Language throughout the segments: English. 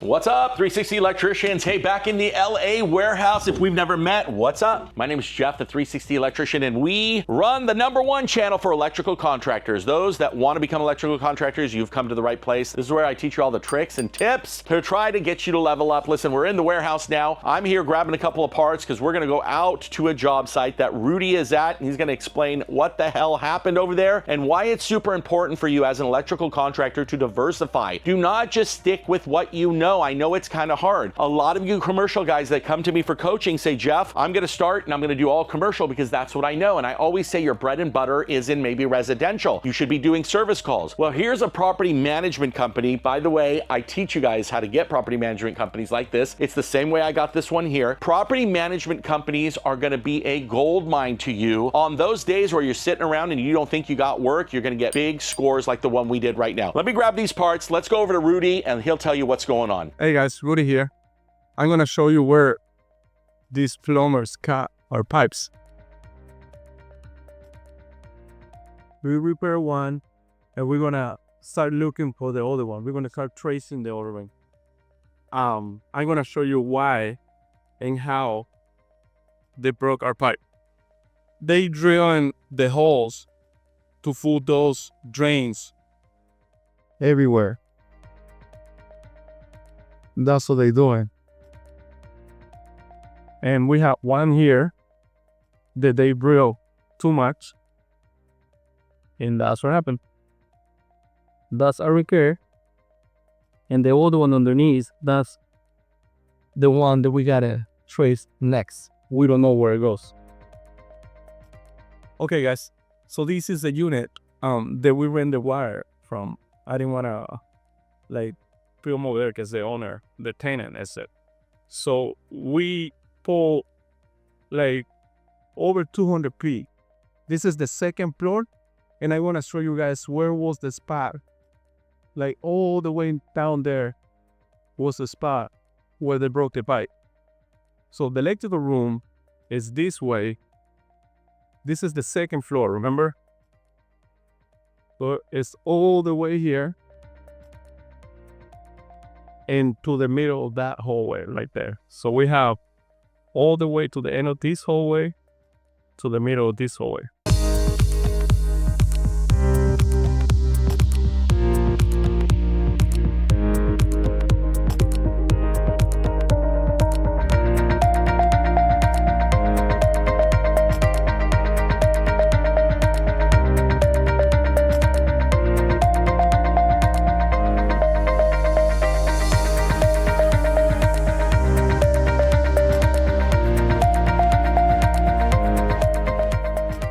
What's up, 360 Electricians? Hey, back in the LA warehouse. If we've never met, what's up? My name is Jeff, the 360 Electrician, and we run the #1 channel for electrical contractors. Those that want to become electrical contractors, you've come to the right place. This is where I teach you all the tricks and tips to try to get you to level up. Listen, we're in the warehouse now. I'm here grabbing a couple of parts because we're going to go out to a job site that Rudy is at, and he's going to explain what the hell happened over there and why it's super important for you as an electrical contractor to diversify. Do not just stick with what you know. I know it's kind of hard. A lot of you commercial guys that come to me for coaching say, Jeff, I'm going to start and I'm going to do all commercial because that's what I know. And I always say your bread and butter is in maybe residential. You should be doing service calls. Well, here's a property management company. By the way, I teach you guys how to get property management companies like this. It's the same way I got this one here. Property management companies are going to be a gold mine to you. On those days where you're sitting around and you don't think you got work, you're going to get big scores like the one we did right now. Let me grab these parts. Let's go over to Rudy and he'll tell you what's going on. Hey guys, Rudy here. I'm gonna show you where these plumbers cut our pipes. We repair one and we're gonna start looking for the other one. We're gonna start tracing the other one. I'm gonna show you why and how they broke our pipe. They drill in the holes to fill those drains everywhere. That's what they're doing. And we have one here that they drill too much. And that's what happened. That's a repair. And the other one underneath, that's the one that we gotta trace next. We don't know where it goes. Okay guys, so this is the unit that we ran the wire from. I didn't wanna film over there because the owner, the tenant, is it. So we pull over 200 feet. This is the second floor, and I want to show you guys where was the spot. All the way down there was the spot where they broke the pipe. So the electrical room is this way. This is the second floor, remember? So it's all the way here into the middle of that hallway right there. So we have all the way to the end of this hallway to the middle of this hallway.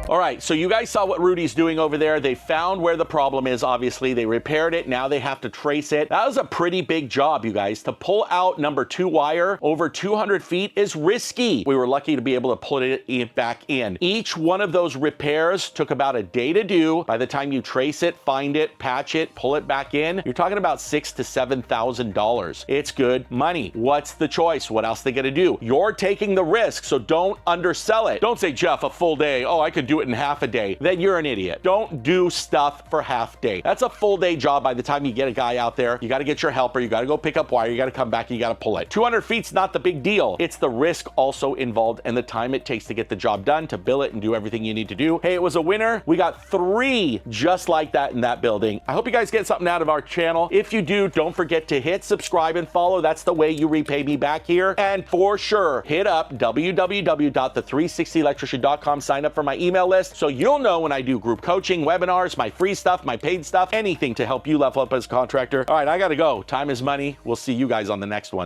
All right, so you guys saw what Rudy's doing over there. They found where the problem is, obviously. They repaired it. Now they have to trace it. That was a pretty big job, you guys. To pull out #2 wire over 200 feet is risky. We were lucky to be able to pull it back in. Each one of those repairs took about a day to do. By the time you trace it, find it, patch it, pull it back in, you're talking about $6,000 to $7,000. It's good money. What's the choice? What else they gonna do? You're taking the risk, so don't undersell it. Don't say, Jeff, a full day. Oh, I could do it in half a day. Then you're an idiot. Don't do stuff for half day. That's a full day job. By the time you get a guy out there, you got to get your helper, you got to go pick up wire, you got to come back and you got to pull it. 200 feet's not the big deal. It's the risk also involved and the time it takes to get the job done, to bill it and do everything you need to do. Hey, it was a winner. We got 3 just like that in that building. I hope you guys get something out of our channel. If you do, don't forget to hit subscribe and follow. That's the way you repay me back here. And for sure, hit up www.the360electrician.com, sign up for my email list so you'll know when I do group coaching, webinars, my free stuff, my paid stuff, anything to help you level up as a contractor. All right, I gotta go. Time is money. We'll see you guys on the next one.